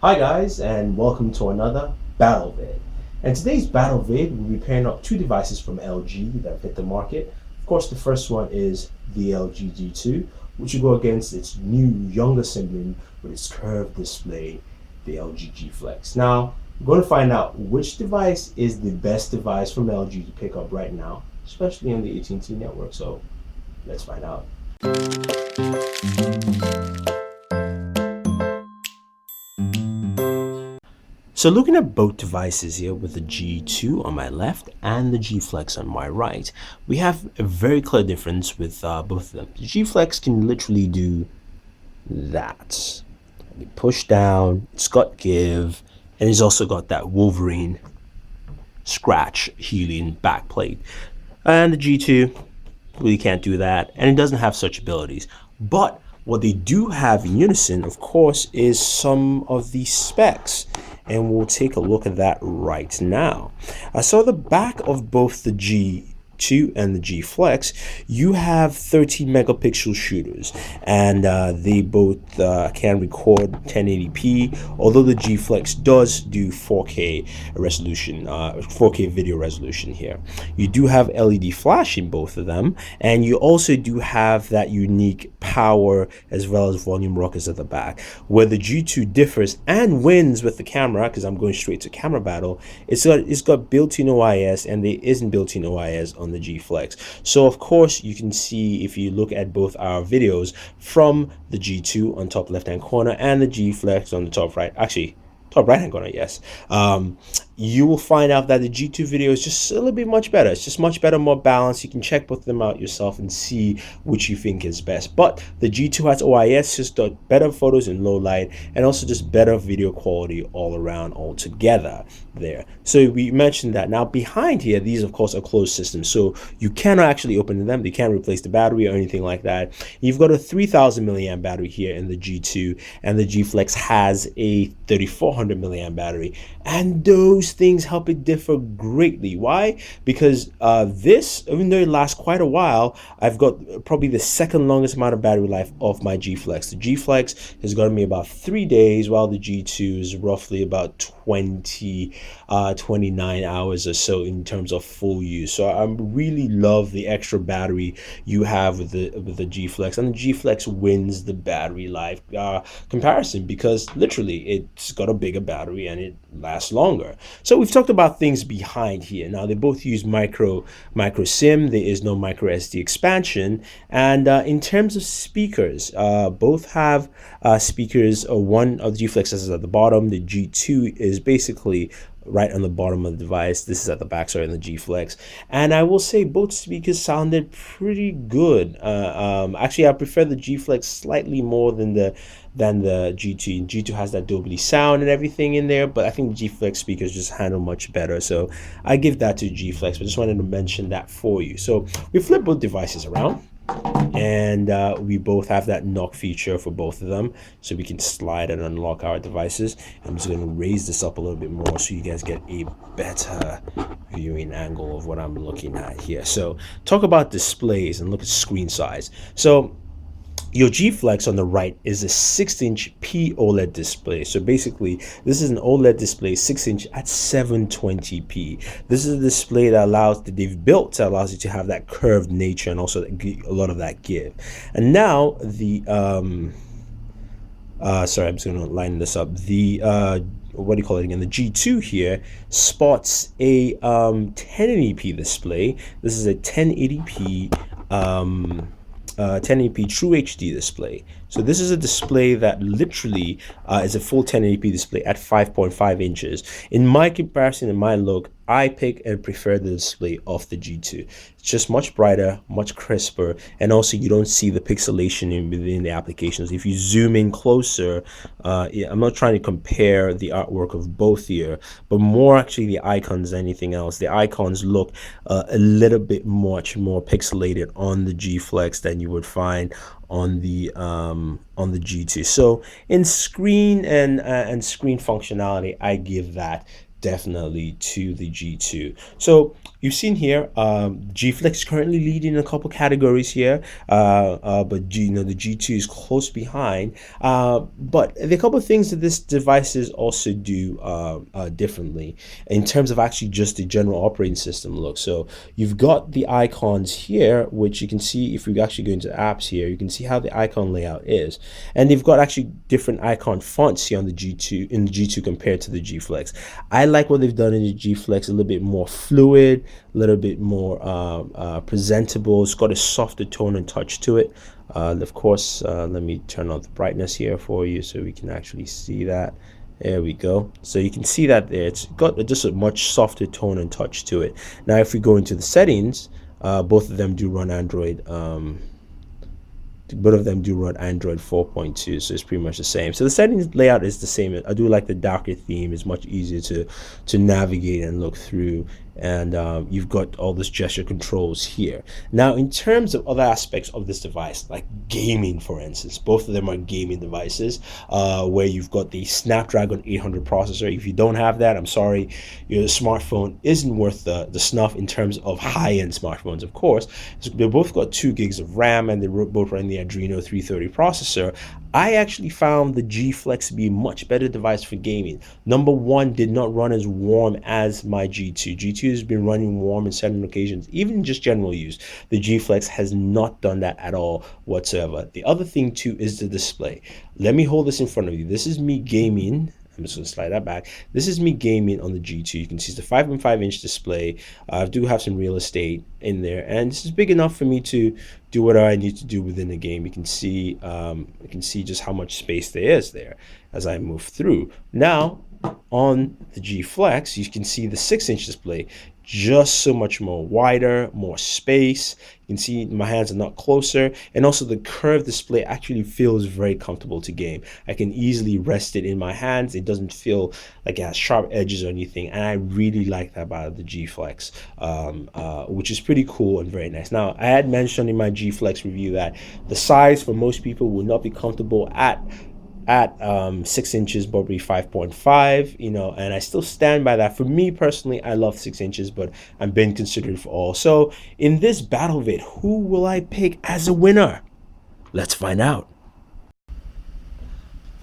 Hi guys, and welcome to another battle vid. And today's battle vid, we'll be pairing up two devices from LG that have hit the market. Of course, the first one is the LG G2, which will go against its new younger sibling with its curved display, the LG G Flex. Now, we're going to find out which device is the best device from LG to pick up right now, especially on the AT&T network. So let's find out. So looking at both devices here with the G2 on my left and the G Flex on my right, we have a very clear difference with both of them. The G Flex can literally do that. You push down, it's got give, and it's also got that Wolverine scratch healing back plate. And the G2 really can't do that, and it doesn't have such abilities. But what they do have in unison, of course, is some of the specs. And we'll take a look at that right now. So the back of both the G2 and the G Flex, you have 13 megapixel shooters, and they both can record 1080p, although the G Flex does do 4K resolution, 4K video resolution here. You do have LED flash in both of them, and you also do have that unique power as well as volume rockers at the back. Where the G2 differs and wins with the camera, because I'm going straight to camera battle, it's got built-in OIS, and there isn't built-in OIS on the G Flex. So of course you can see, if you look at both our videos, from the G2 on top left hand corner and the G Flex on the top right, actually top right hand corner, yes, you will find out that the G2 video is just a little bit much better. It's just much better, more balanced. You can check both of them out yourself and see which you think is best. But the G2 has OIS, just got better photos in low light, and also just better video quality all around altogether there. So we mentioned that. Now behind here, these of course are closed systems, so you cannot actually open them. They can't replace the battery or anything like that. You've got a 3000 milliamp battery here in the G2, and the G Flex has a 3400 milliamp battery, and those things help it differ greatly. Why? Because this, even though it lasts quite a while, I've got probably the second longest amount of battery life of my G Flex. The G Flex has gotten me about 3 days, while the G2 is roughly about 29 hours or so in terms of full use. So I really love the extra battery you have with the G Flex, and the G Flex wins the battery life comparison, because literally it's got a bigger battery and it lasts longer. So we've talked about things behind here. Now they both use micro SIM. There is no micro SD expansion. And in terms of speakers, both have speakers. One of the G Flex is at the bottom. The G2 is basically right on the bottom of the device. This is at the back, sorry, in the G Flex. And I will say both speakers sounded pretty good. Actually, I prefer the G Flex slightly more than the G2. G2 has that Dolby sound and everything in there, but I think the G Flex speakers just handle much better. So I give that to G Flex, but just wanted to mention that for you. So we flip both devices around, and we both have that knock feature for both of them, so we can slide and unlock our devices. I'm just going to raise this up a little bit more so you guys get a better viewing angle of what I'm looking at here. So talk about displays and look at screen size. So your G Flex on the right is a 6-inch OLED display. So basically, this is an OLED display, 6-inch at 720p. This is a display that they've built that allows you to have that curved nature and also a lot of that give. And now the sorry, I'm just going to line this up. The what do you call it again? The G2 here spots a 1080p display. This is a 1080p 1080p True HD display. So this is a display that literally is a full 1080p display at 5.5 inches. In my comparison, in my look, I pick and prefer the display of the G2. It's just much brighter, much crisper, and also you don't see the pixelation within the applications. If you zoom in closer, I'm not trying to compare the artwork of both here, but more actually the icons than anything else. The icons look a little bit much more pixelated on the G Flex than you would find on the G2. So in screen and screen functionality, I give that definitely to the G2. So you've seen here, G Flex is currently leading in a couple categories here, but the G2 is close behind. But there are a couple of things that this devices also do differently in terms of actually just the general operating system look. So you've got the icons here, which you can see if we actually go into apps here, you can see how the icon layout is, and they've got actually different icon fonts here on the G2 compared to the G Flex. I like what they've done in the G Flex, a little bit more fluid, a little bit more presentable. It's got a softer tone and touch to it. Of course, let me turn on the brightness here for you so we can actually see that. There we go. So you can see that there. It's got just a much softer tone and touch to it. Now, if we go into the settings, both of them do run Android. Both of them do run Android 4.2, so it's pretty much the same. So the settings layout is the same. I do like the darker theme. It's much easier to navigate and look through, and you've got all this gesture controls here. Now, in terms of other aspects of this device, like gaming, for instance, both of them are gaming devices, where you've got the Snapdragon 800 processor. If you don't have that, I'm sorry, your smartphone isn't worth the snuff in terms of high-end smartphones, of course. So they both got 2 gigs of RAM, and they both run the Adreno 330 processor. I actually found the G Flex to be a much better device for gaming. Number one, did not run as warm as my G2. G2 has been running warm in certain occasions, even just general use. The G Flex has not done that at all whatsoever. The other thing too is the display. Let me hold this in front of you. This is me gaming. I'm just going to slide that back. This is me gaming on the G2. You can see it's the 5.5-inch display. I do have some real estate in there, and this is big enough for me to do what I need to do within the game. You can see just how much space there is there as I move through. Now, on the G Flex, you can see the 6-inch display, just so much more wider, more space. You can see my hands are not closer, and also the curved display actually feels very comfortable to game. I can easily rest it in my hands. It doesn't feel like it has sharp edges or anything, and I really like that about the G Flex, which is pretty cool and very nice. Now, I had mentioned in my G Flex review that the size for most people will not be comfortable at 6 inches, probably 5.5, and I still stand by that. For me personally, I love 6 inches, but I'm being considered for all. So in this battle of it, who will I pick as a winner? Let's find out.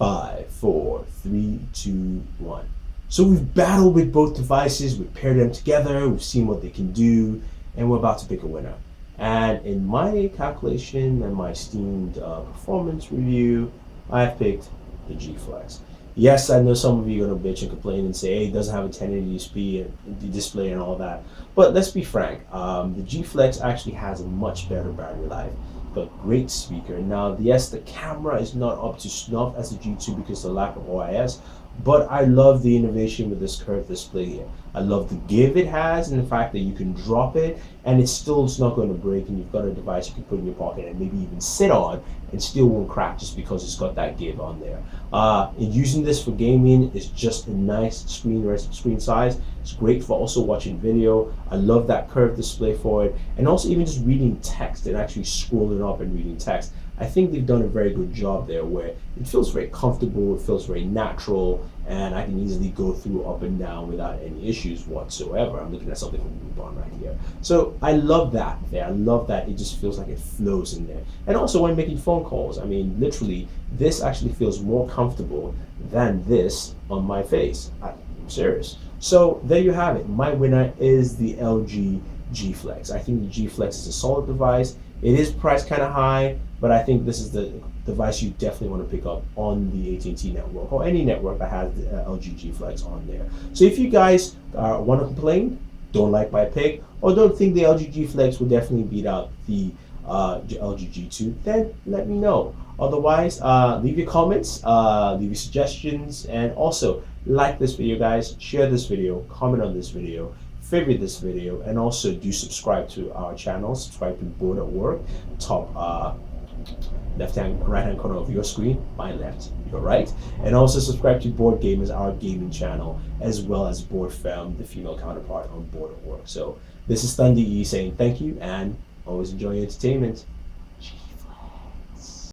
5, 4, 3, 2, 1. So we've battled with both devices, we've paired them together, we've seen what they can do, and we're about to pick a winner. And in my calculation and my esteemed performance review, I've picked the G Flex. Yes, I know some of you are going to bitch and complain and say, hey, it doesn't have a 1080p display and all that. But let's be frank, the G Flex actually has a much better battery life, but great speaker. Now, yes, the camera is not up to snuff as the G2 because of the lack of OIS, but I love the innovation with this curved display here. I love the give it has, and the fact that you can drop it and it's not going to break, and you've got a device you can put in your pocket and maybe even sit on and still won't crack just because it's got that give on there. And using this for gaming is just a nice screen size. It's great for also watching video. I love that curved display for it, and also even just reading text and actually scrolling up and reading text. I think they've done a very good job there where it feels very comfortable, it feels very natural, and I can easily go through up and down without any issues whatsoever. I'm looking at something from Groupon right here. So I love that there. I love that it just feels like it flows in there. And also when making phone calls, I mean, literally, this actually feels more comfortable than this on my face. I'm serious. So there you have it. My winner is the LG G Flex. I think the G Flex is a solid device. It is priced kind of high, but I think this is the device you definitely want to pick up on the AT&T network or any network that has the LG G Flex on there. So if you guys want to complain, don't like my pick, or don't think the LG G Flex will definitely beat out the LG G2, then let me know. Otherwise, leave your comments, leave your suggestions, and also like this video, guys, share this video, comment on this video, favorite this video, and also do subscribe to our channel. Subscribe to Bored at Work, top right hand corner of your screen, my left, your right, and also subscribe to Bored Gamers, our gaming channel, as well as BooredFemme, the female counterpart on Bored at Work. So this is Thunder E saying thank you, and always enjoy your entertainment.